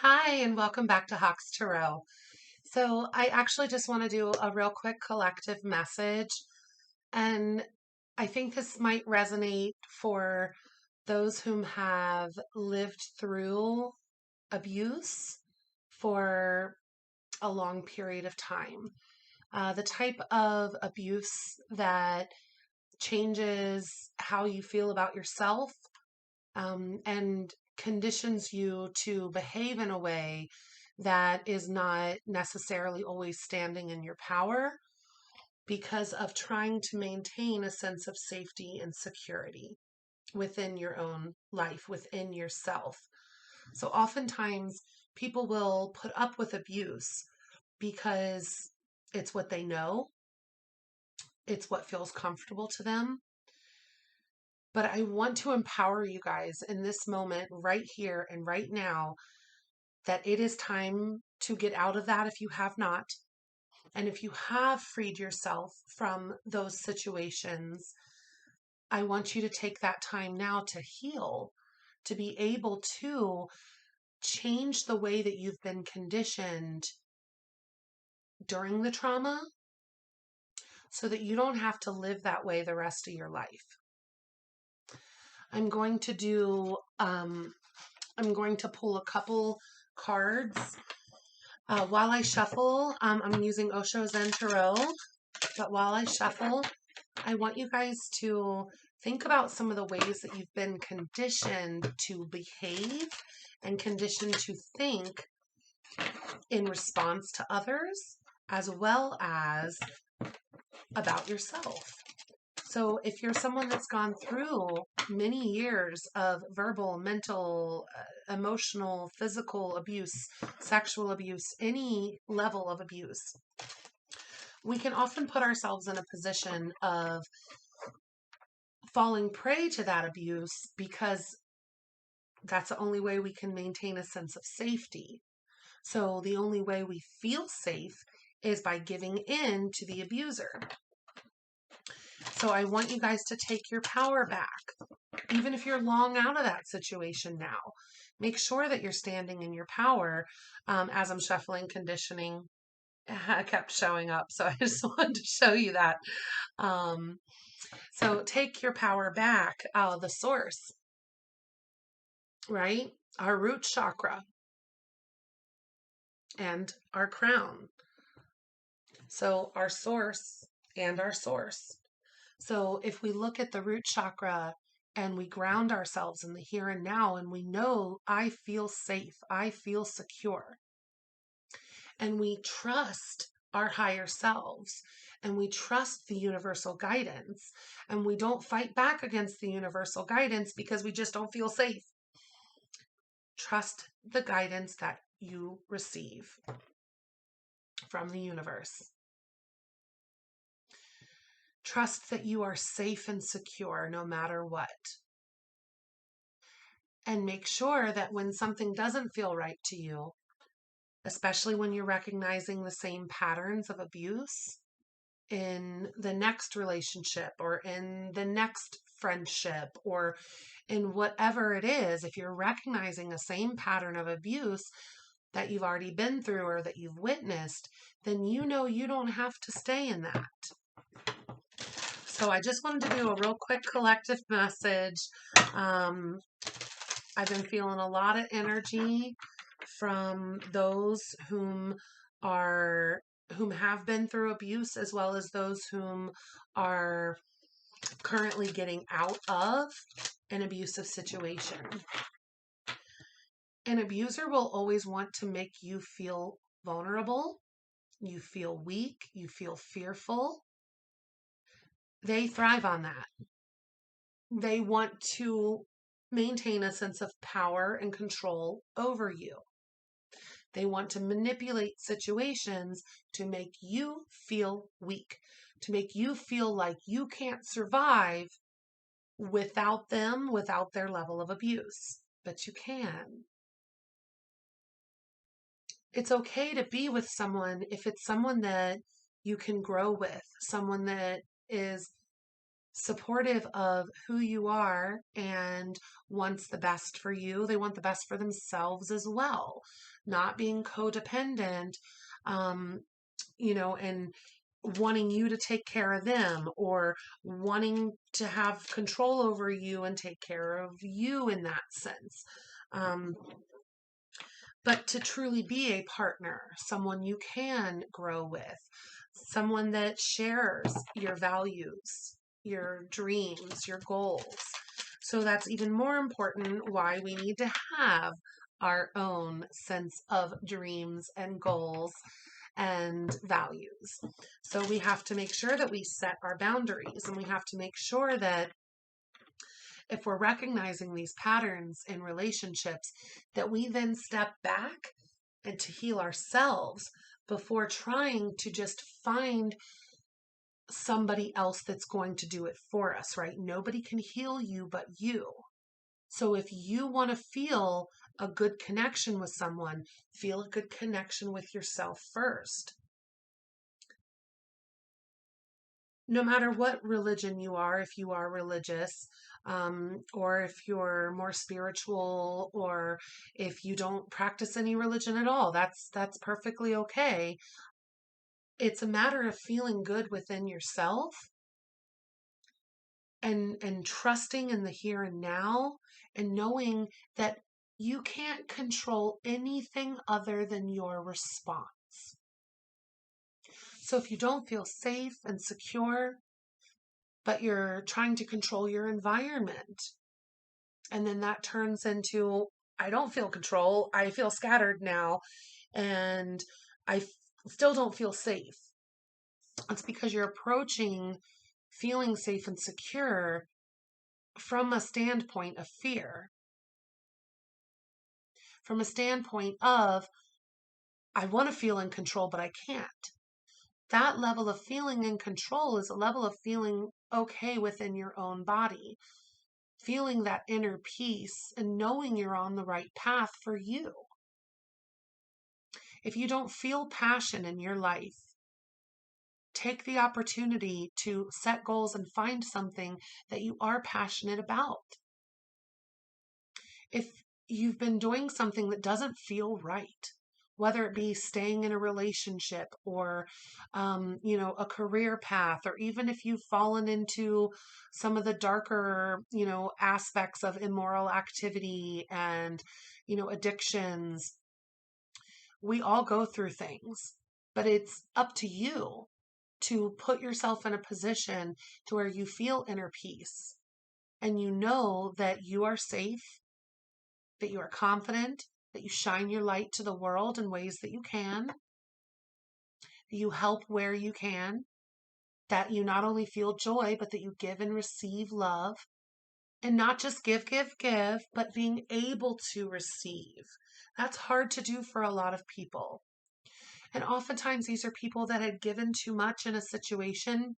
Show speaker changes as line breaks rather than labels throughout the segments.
Hi, and welcome back to Hawks Tarot. So, I actually just want to do a real quick collective message, and I think this might resonate for those whom have lived through abuse for a long period of time. The type of abuse that changes how you feel about yourself, and conditions you to behave in a way that is not necessarily always standing in your power because of trying to maintain a sense of safety and security within your own life, within yourself. So oftentimes people will put up with abuse because it's what they know, it's what feels comfortable to them. But I want to empower you guys in this moment, right here and right now, that it is time to get out of that if you have not. And if you have freed yourself from those situations, I want you to take that time now to heal, to be able to change the way that you've been conditioned during the trauma so that you don't have to live that way the rest of your life. I'm going to do, I'm going to pull a couple cards. While I shuffle, I'm using Osho Zen Tarot, but while I shuffle, I want you guys to think about some of the ways that you've been conditioned to behave and conditioned to think in response to others, as well as about yourself. So if you're someone that's gone through many years of verbal, mental, emotional, physical abuse, sexual abuse, any level of abuse, we can often put ourselves in a position of falling prey to that abuse because that's the only way we can maintain a sense of safety. So the only way we feel safe is by giving in to the abuser. So I want you guys to take your power back. Even if you're long out of that situation now, make sure that you're standing in your power. As I'm shuffling, conditioning kept showing up. So I just wanted to show you that. So take your power back out of the source, right? Our root chakra and our crown. So our source and our source. So if we look at the root chakra and we ground ourselves in the here and now, and we know I feel safe, I feel secure, and we trust our higher selves, and we trust the universal guidance, and we don't fight back against the universal guidance because we just don't feel safe. Trust the guidance that you receive from the universe. Trust that you are safe and secure no matter what. And make sure that when something doesn't feel right to you, especially when you're recognizing the same patterns of abuse in the next relationship or in the next friendship or in whatever it is, if you're recognizing the same pattern of abuse that you've already been through or that you've witnessed, then you know you don't have to stay in that. So I just wanted to do a real quick collective message. I've been feeling a lot of energy from those whom have been through abuse, as well as those whom are currently getting out of an abusive situation. An abuser will always want to make you feel vulnerable, you feel weak, you feel fearful. They thrive on that. They want to maintain a sense of power and control over you. They want to manipulate situations to make you feel weak, to make you feel like you can't survive without them, without their level of abuse. But you can. It's okay to be with someone if it's someone that you can grow with, someone that is supportive of who you are and wants the best for you. They want the best for themselves as well, not being codependent, um, and wanting you to take care of them or wanting to have control over you and take care of you in that sense. Um, but to truly be a partner, someone you can grow with, someone that shares your values, your dreams, your goals. So that's even more important why we need to have our own sense of dreams and goals and values. So we have to make sure that we set our boundaries, and we have to make sure that if we're recognizing these patterns in relationships, that we then step back and to heal ourselves before trying to just find somebody else that's going to do it for us, right? Nobody can heal you but you. So if you want to feel a good connection with someone, feel a good connection with yourself first. No matter what religion you are, if you are religious, or if you're more spiritual, or if you don't practice any religion at all, that's perfectly okay. It's a matter of feeling good within yourself and trusting in the here and now and knowing that you can't control anything other than your response. So if you don't feel safe and secure, but you're trying to control your environment, and then that turns into, I don't feel control, I feel scattered now, and still don't feel safe. It's because you're approaching feeling safe and secure from a standpoint of fear, from a standpoint of, I want to feel in control, but I can't. That level of feeling in control is a level of feeling okay within your own body, feeling that inner peace and knowing you're on the right path for you. If you don't feel passion in your life, take the opportunity to set goals and find something that you are passionate about. If you've been doing something that doesn't feel right, whether it be staying in a relationship or, a career path, or even if you've fallen into some of the darker, aspects of immoral activity and, addictions, we all go through things, but it's up to you to put yourself in a position to where you feel inner peace and you know that you are safe, that you are confident, that you shine your light to the world in ways that you can, that you help where you can, that you not only feel joy, but that you give and receive love. And not just give, but being able to receive. That's hard to do for a lot of people. And oftentimes these are people that had given too much in a situation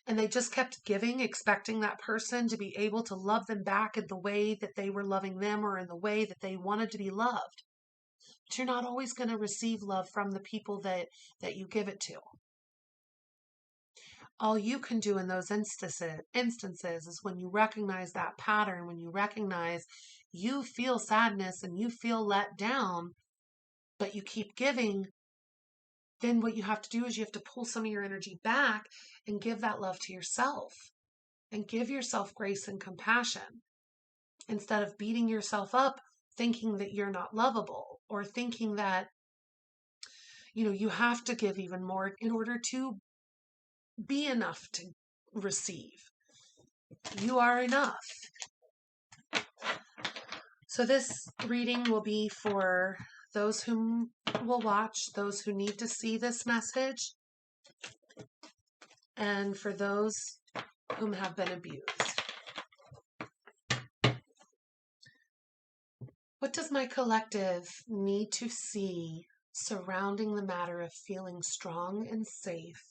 and they just kept giving, expecting that person to be able to love them back in the way that they were loving them or in the way that they wanted to be loved. But you're not always going to receive love from the people that you give it to. All you can do in those instances is when you recognize that pattern, when you recognize you feel sadness and you feel let down, but you keep giving, then what you have to do is you have to pull some of your energy back and give that love to yourself and give yourself grace and compassion instead of beating yourself up thinking that you're not lovable or thinking that, you have to give even more in order to be enough to receive. You are enough. So this reading will be for those whom will watch, those who need to see this message, and for those whom have been abused. What does my collective need to see surrounding the matter of feeling strong and safe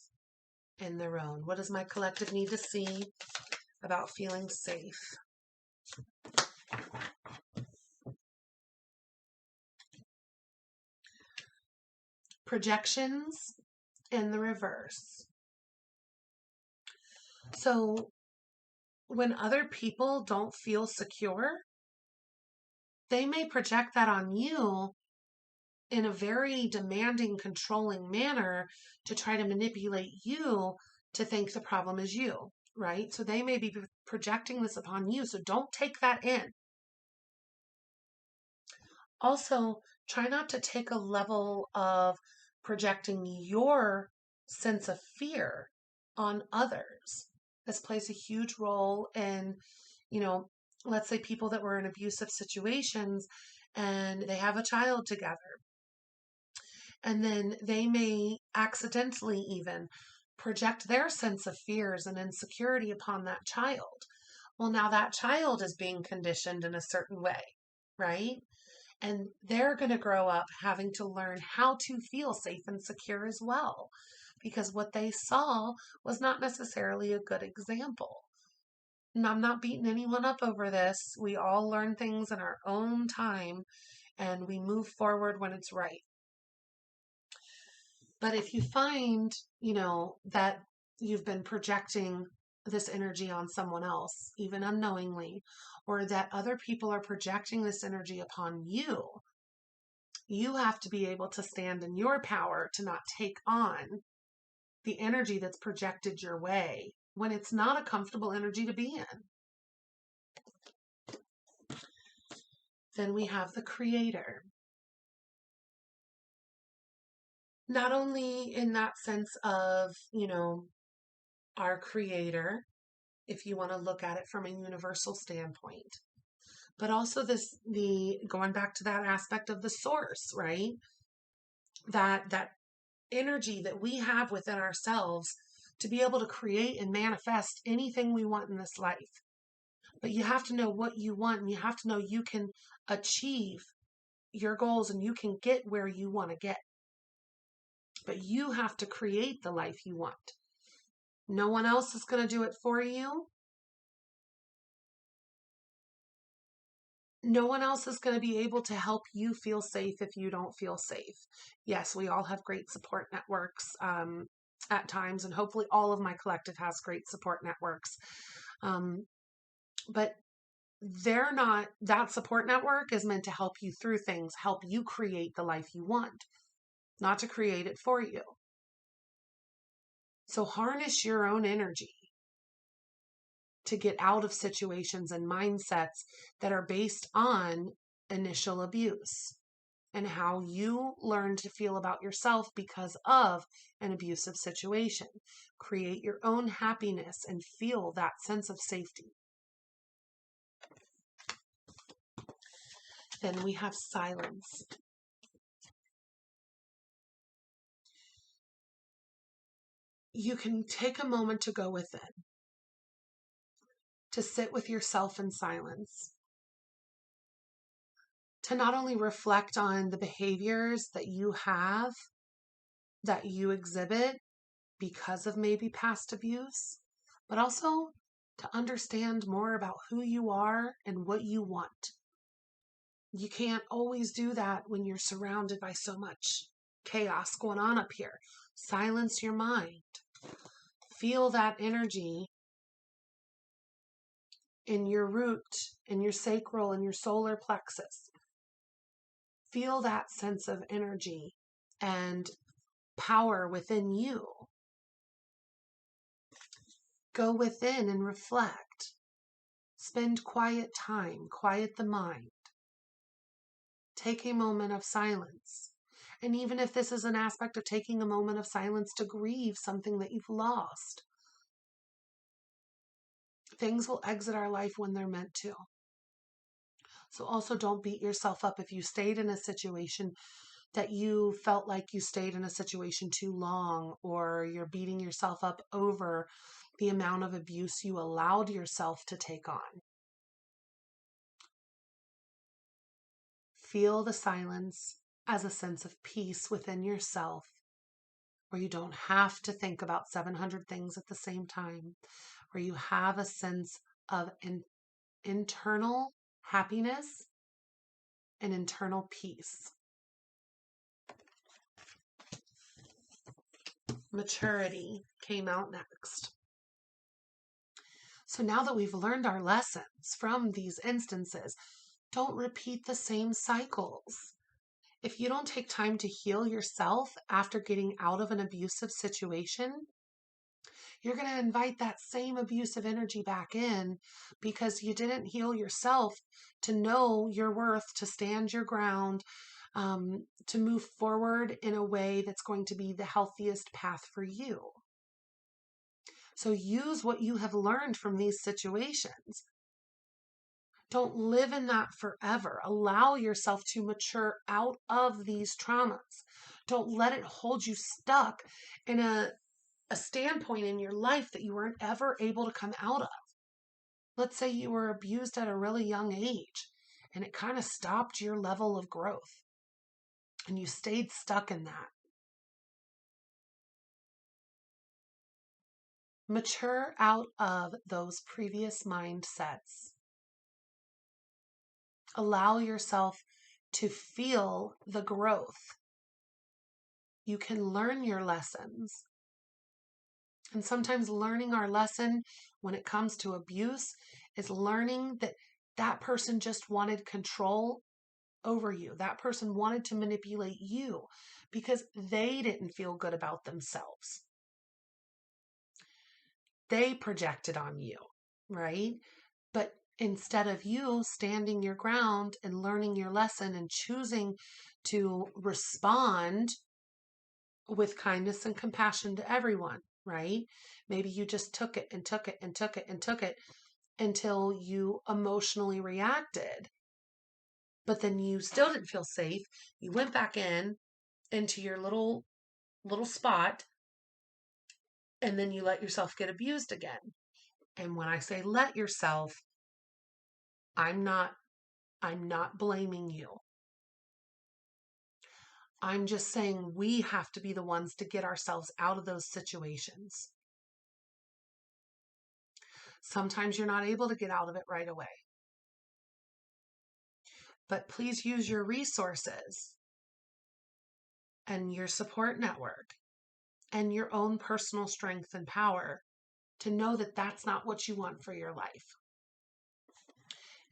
in their own? What does my collective need to see about feeling safe? Projections in the reverse. So when other people don't feel secure, they may project that on you in a very demanding, controlling manner to try to manipulate you to think the problem is you, right? So they may be projecting this upon you. So don't take that in. Also, try not to take a level of projecting your sense of fear on others. This plays a huge role in, you know, let's say people that were in abusive situations and they have a child together. And then they may accidentally even project their sense of fears and insecurity upon that child. Well, now that child is being conditioned in a certain way, right? And they're going to grow up having to learn how to feel safe and secure as well, because what they saw was not necessarily a good example. And I'm not beating anyone up over this. We all learn things in our own time and we move forward when it's right. But if you find, that you've been projecting this energy on someone else, even unknowingly, or that other people are projecting this energy upon you, you have to be able to stand in your power to not take on the energy that's projected your way when it's not a comfortable energy to be in. Then we have the creator. Not only in that sense of, our creator, if you want to look at it from a universal standpoint, but also the going back to that aspect of the source, right? That energy that we have within ourselves to be able to create and manifest anything we want in this life. But you have to know what you want, and you have to know you can achieve your goals and you can get where you want to get. But you have to create the life you want. No one else is going to do it for you. No one else is going to be able to help you feel safe if you don't feel safe. Yes, we all have great support networks at times, and hopefully all of my collective has great support networks. But that support network is meant to help you through things, help you create the life you want, not to create it for you. So harness your own energy to get out of situations and mindsets that are based on initial abuse and how you learn to feel about yourself because of an abusive situation. Create your own happiness and feel that sense of safety. Then we have silence. You can take a moment to go within, to sit with yourself in silence, to not only reflect on the behaviors that you have, that you exhibit because of maybe past abuse, but also to understand more about who you are and what you want. You can't always do that when you're surrounded by so much chaos going on up here. Silence your mind. Feel that energy in your root, in your sacral, in your solar plexus. Feel that sense of energy and power within you. Go within and reflect. Spend quiet time, quiet the mind. Take a moment of silence. And even if this is an aspect of taking a moment of silence to grieve something that you've lost, things will exit our life when they're meant to. So also don't beat yourself up if you stayed in a situation that you felt like you stayed in a situation too long, or you're beating yourself up over the amount of abuse you allowed yourself to take on. Feel the silence as a sense of peace within yourself, where you don't have to think about 700 things at the same time, where you have a sense of internal happiness and internal peace. Maturity came out next. So now that we've learned our lessons from these instances, don't repeat the same cycles. If you don't take time to heal yourself after getting out of an abusive situation, you're going to invite that same abusive energy back in because you didn't heal yourself to know your worth, to stand your ground, to move forward in a way that's going to be the healthiest path for you. So use what you have learned from these situations. Don't live in that forever. Allow yourself to mature out of these traumas. Don't let it hold you stuck in a standpoint in your life that you weren't ever able to come out of. Let's say you were abused at a really young age and it kind of stopped your level of growth and you stayed stuck in that. Mature out of those previous mindsets. Allow yourself to feel the growth. You can learn your lessons. And sometimes learning our lesson when it comes to abuse is learning that that person just wanted control over you. That person wanted to manipulate you because they didn't feel good about themselves. They projected on you, right? But instead of you standing your ground and learning your lesson and choosing to respond with kindness and compassion to everyone, right? Maybe you just took it and took it and took it and took it until you emotionally reacted. But then you still didn't feel safe. You went back into your little spot and then you let yourself get abused again. And when I say let yourself, I'm not blaming you. I'm just saying we have to be the ones to get ourselves out of those situations. Sometimes you're not able to get out of it right away. But please use your resources and your support network and your own personal strength and power to know that that's not what you want for your life.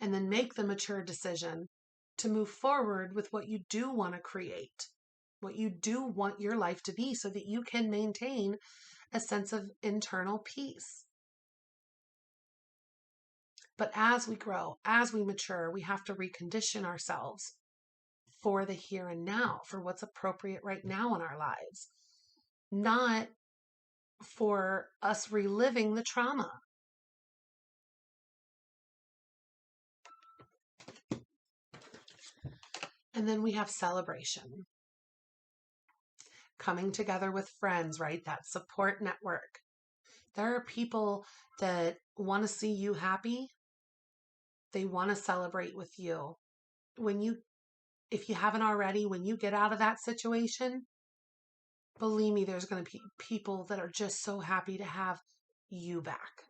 And then make the mature decision to move forward with what you do want to create, what you do want your life to be, so that you can maintain a sense of internal peace. But as we grow, as we mature, we have to recondition ourselves for the here and now, for what's appropriate right now in our lives, not for us reliving the trauma. And then we have celebration. Coming together with friends, right? That support network. There are people that want to see you happy. They want to celebrate with you. If you haven't already, when you get out of that situation, believe me, there's going to be people that are just so happy to have you back.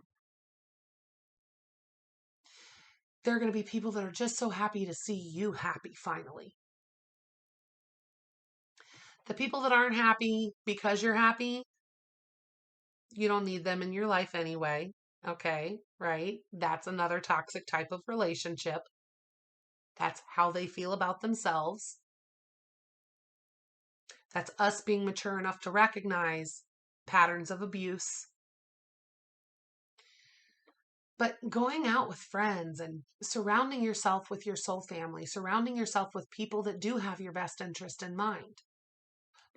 There are going to be people that are just so happy to see you happy finally. The people that aren't happy because you're happy, you don't need them in your life anyway. Okay, right? That's another toxic type of relationship. That's how they feel about themselves. That's us being mature enough to recognize patterns of abuse. But going out with friends and surrounding yourself with your soul family, surrounding yourself with people that do have your best interest in mind,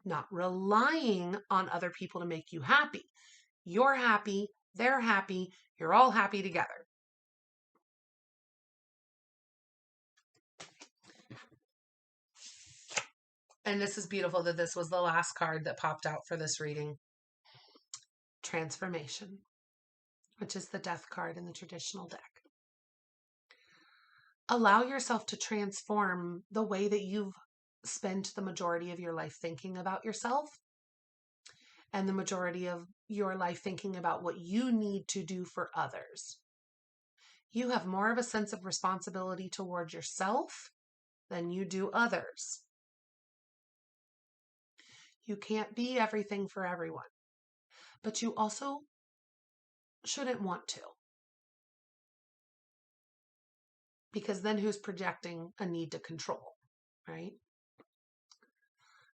not relying on other people to make you happy. You're happy, they're happy, you're all happy together. And this is beautiful that this was the last card that popped out for this reading. Transformation, which is the death card in the traditional deck. Allow yourself to transform the way that you've spent the majority of your life thinking about yourself and the majority of your life thinking about what you need to do for others. You have more of a sense of responsibility towards yourself than you do others. You can't be everything for everyone, but you also shouldn't want to. because then who's projecting a need to control, right?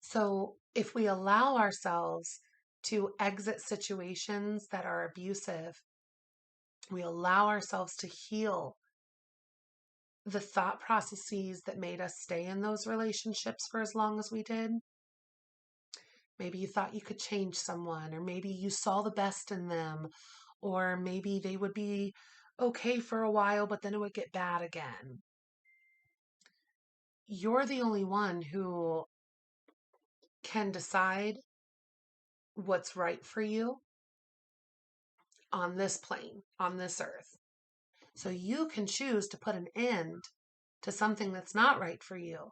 So if we allow ourselves to exit situations that are abusive, we allow ourselves to heal the thought processes that made us stay in those relationships for as long as we did. Maybe you thought you could change someone, or maybe you saw the best in them, or maybe they would be okay for a while, but then it would get bad again. You're the only one who can decide what's right for you on this plane, on this earth. So you can choose to put an end to something that's not right for you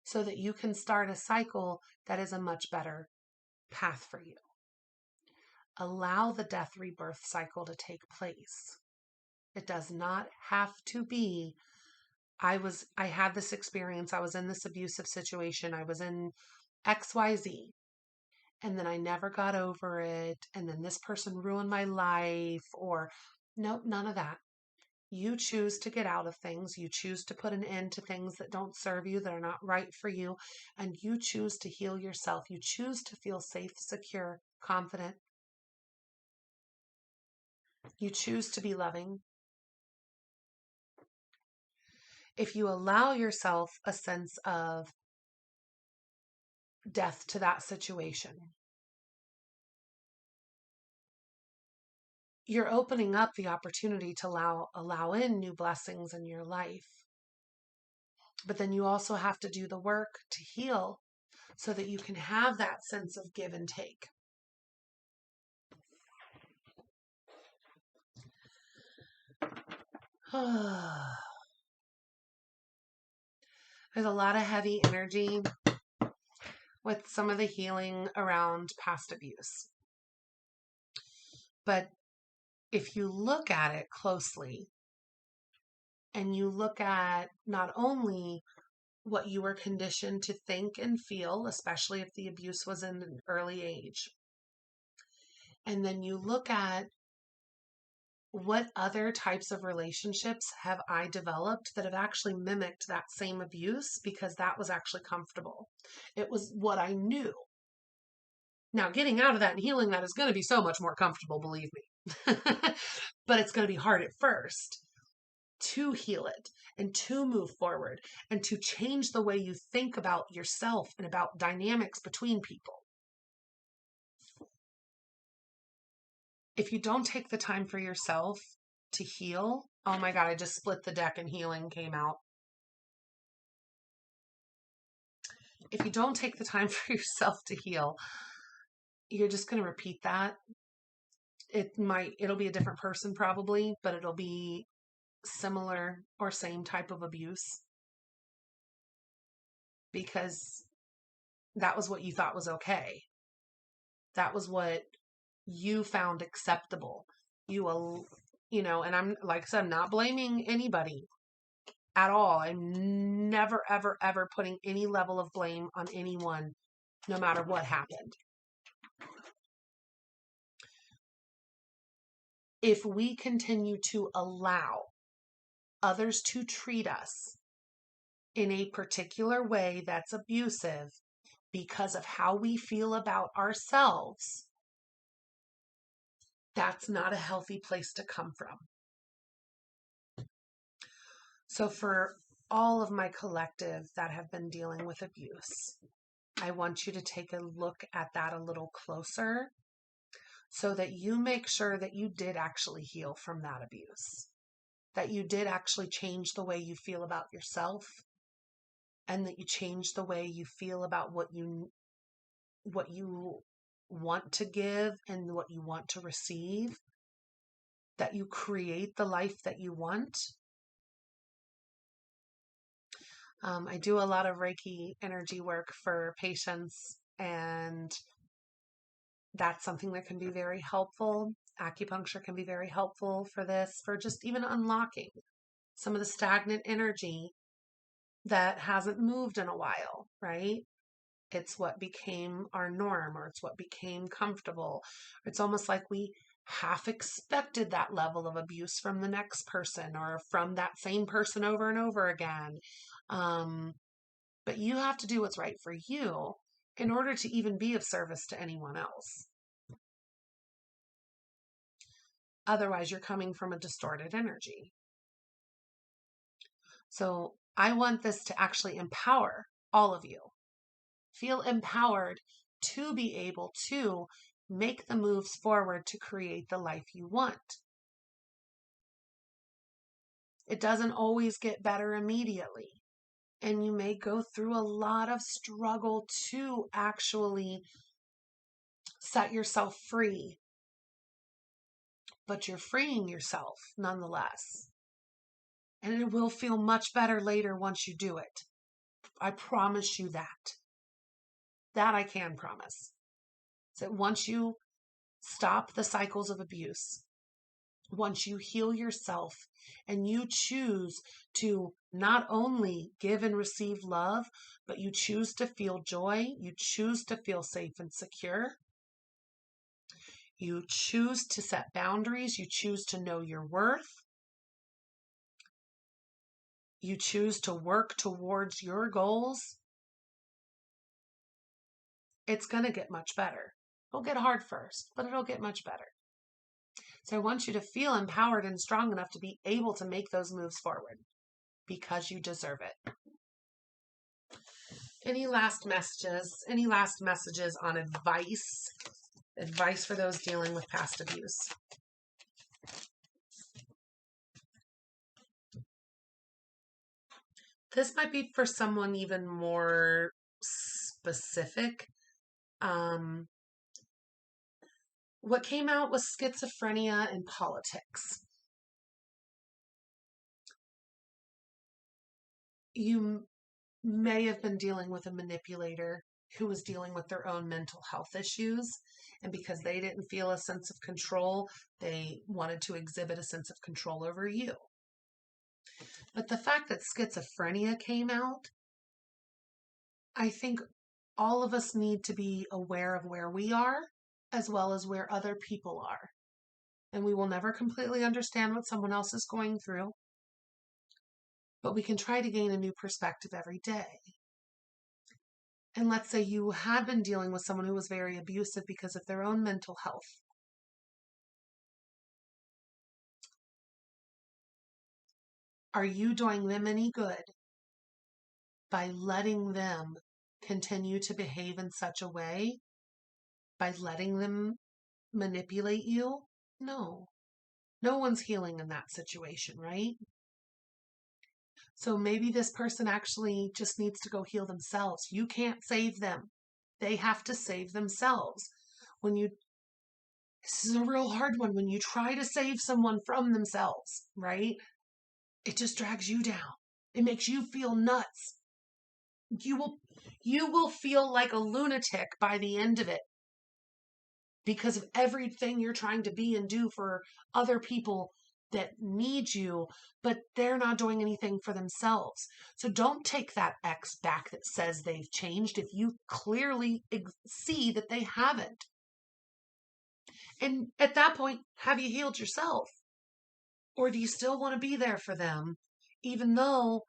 so that you can start a cycle that is a much better path for you. Allow the death rebirth cycle to take place. It does not have to be, I had this experience, I was in this abusive situation, I was in XYZ, and then I never got over it, and then this person ruined my life, or nope, none of that. You choose to get out of things. You choose to put an end to things that don't serve you, that are not right for you. And you choose to heal yourself. You choose to feel safe, secure, confident. You choose to be loving. If you allow yourself a sense of death to that situation, you're opening up the opportunity to allow in new blessings in your life. But then you also have to do the work to heal so that you can have that sense of give and take. There's a lot of heavy energy with some of the healing around past abuse. But if you look at it closely and you look at not only what you were conditioned to think and feel, especially if the abuse was in an early age, and then you look at what other types of relationships have I developed that have actually mimicked that same abuse because that was actually comfortable. It was what I knew. Now, getting out of that and healing that is going to be so much more comfortable, believe me. But it's going to be hard at first to heal it and to move forward and to change the way you think about yourself and about dynamics between people. If you don't take the time for yourself to heal, oh my God, I just split the deck and healing came out. If you don't take the time for yourself to heal, you're just going to repeat that. It'll be a different person probably, but it'll be similar or same type of abuse because that was what you thought was okay. That was what you found acceptable. And I'm, like I said, I'm not blaming anybody at all. I'm never, ever, ever putting any level of blame on anyone, no matter what happened. If we continue to allow others to treat us in a particular way that's abusive because of how we feel about ourselves, that's not a healthy place to come from. So for all of my collective that have been dealing with abuse, I want you to take a look at that a little closer so that you make sure that you did actually heal from that abuse, that you did actually change the way you feel about yourself, and that you change the way you feel about what you want to give and what you want to receive, that you create the life that you want. I do a lot of Reiki energy work for patients, and that's something that can be very helpful. Acupuncture can be very helpful for this, for just even unlocking some of the stagnant energy that hasn't moved in a while, right? It's what became our norm, or it's what became comfortable. It's almost like we half expected that level of abuse from the next person or from that same person over and over again. But you have to do what's right for you in order to even be of service to anyone else. Otherwise, you're coming from a distorted energy. So I want this to actually empower all of you. Feel empowered to be able to make the moves forward to create the life you want. It doesn't always get better immediately. And you may go through a lot of struggle to actually set yourself free. But you're freeing yourself nonetheless. And it will feel much better later once you do it. I promise you that. That I can promise. So once you stop the cycles of abuse, once you heal yourself and you choose to not only give and receive love, but you choose to feel joy, you choose to feel safe and secure, you choose to set boundaries, you choose to know your worth, you choose to work towards your goals, it's going to get much better. It'll get hard first, but it'll get much better. So I want you to feel empowered and strong enough to be able to make those moves forward because you deserve it. Any last messages? Any last messages on advice? Advice for those dealing with past abuse. This might be for someone even more specific. What came out was schizophrenia and politics. You may have been dealing with a manipulator who was dealing with their own mental health issues. And because they didn't feel a sense of control, they wanted to exhibit a sense of control over you. But the fact that schizophrenia came out, I think all of us need to be aware of where we are as well as where other people are. And we will never completely understand what someone else is going through, but we can try to gain a new perspective every day. And let's say you had been dealing with someone who was very abusive because of their own mental health. Are you doing them any good by letting them continue to behave in such a way? By letting them manipulate you? No. No one's healing in that situation, right? So maybe this person actually just needs to go heal themselves. You can't save them. They have to save themselves. This is a real hard one. When you try to save someone from themselves, right? It just drags you down. It makes you feel nuts. You will feel like a lunatic by the end of it because of everything you're trying to be and do for other people that need you, but they're not doing anything for themselves. So don't take that ex back that says they've changed if you clearly see that they haven't. And at that point, have you healed yourself? Or do you still want to be there for them, even though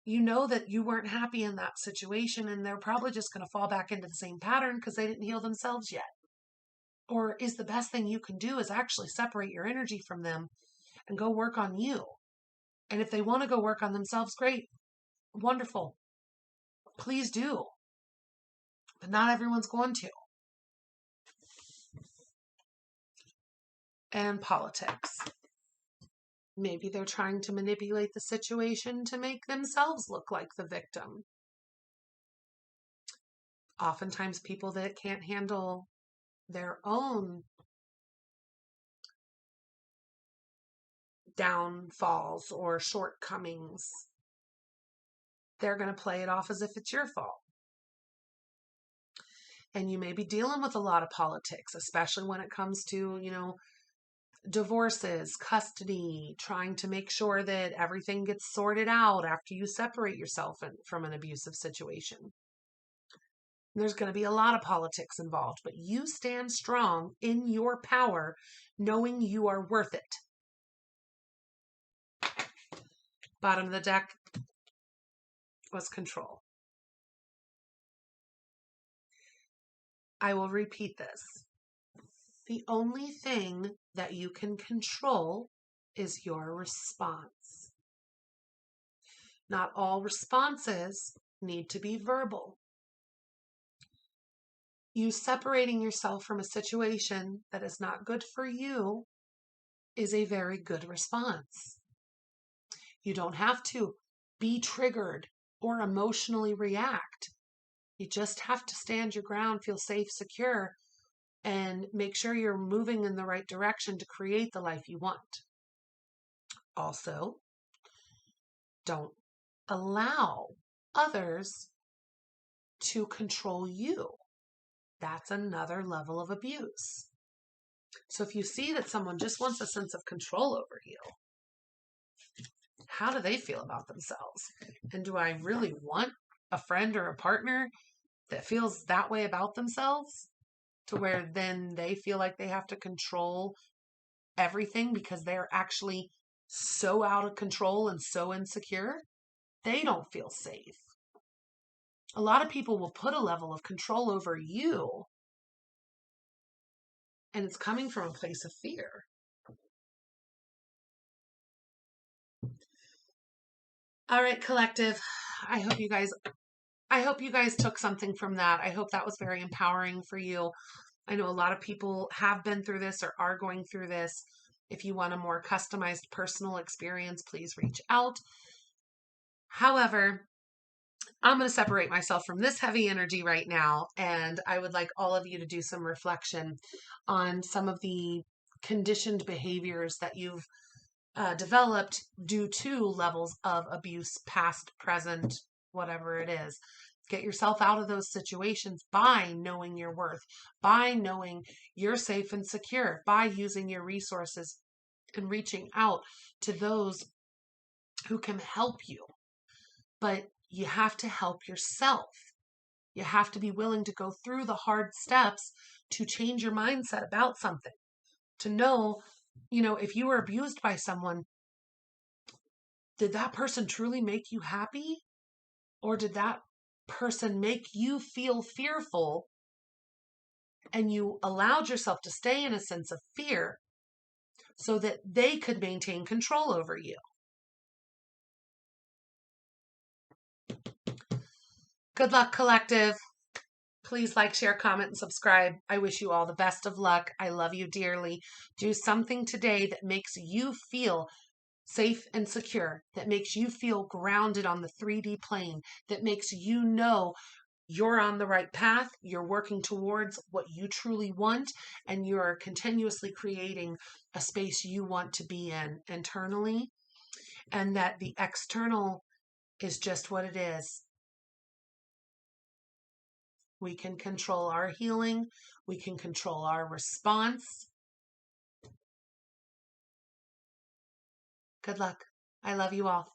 you know that you weren't happy in that situation and they're probably just going to fall back into the same pattern because they didn't heal themselves yet? Or is the best thing you can do is actually separate your energy from them and go work on you? And if they want to go work on themselves, great, wonderful. Please do. But not everyone's going to. And politics. Maybe they're trying to manipulate the situation to make themselves look like the victim. Oftentimes people that can't handle their own downfalls or shortcomings, they're going to play it off as if it's your fault. And you may be dealing with a lot of politics, especially when it comes to, divorces, custody, trying to make sure that everything gets sorted out after you separate yourself from an abusive situation. There's going to be a lot of politics involved, but you stand strong in your power, knowing you are worth it. Bottom of the deck was control. I will repeat this. The only thing that you can control is your response. Not all responses need to be verbal. You separating yourself from a situation that is not good for you is a very good response. You don't have to be triggered or emotionally react. You just have to stand your ground, feel safe, secure, and make sure you're moving in the right direction to create the life you want. Also, don't allow others to control you. That's another level of abuse. So if you see that someone just wants a sense of control over you, how do they feel about themselves? And do I really want a friend or a partner that feels that way about themselves, to where then they feel like they have to control everything because they're actually so out of control and so insecure? They don't feel safe. A lot of people will put a level of control over you, and it's coming from a place of fear. All right, collective. I hope you guys took something from that. I hope that was very empowering for you. I know a lot of people have been through this or are going through this. If you want a more customized personal experience, please reach out. However, I'm going to separate myself from this heavy energy right now, and I would like all of you to do some reflection on some of the conditioned behaviors that you've developed due to levels of abuse, past, present, whatever it is. Get yourself out of those situations by knowing your worth, by knowing you're safe and secure, by using your resources and reaching out to those who can help you. But you have to help yourself. You have to be willing to go through the hard steps to change your mindset about something. To know, if you were abused by someone, did that person truly make you happy? Or did that person make you feel fearful and you allowed yourself to stay in a sense of fear so that they could maintain control over you? Good luck, collective. Please like, share, comment, and subscribe. I wish you all the best of luck. I love you dearly. Do something today that makes you feel safe and secure, that makes you feel grounded on the 3D plane, that makes you know you're on the right path, you're working towards what you truly want, and you're continuously creating a space you want to be in internally, and that the external is just what it is. We can control our healing. We can control our response. Good luck. I love you all.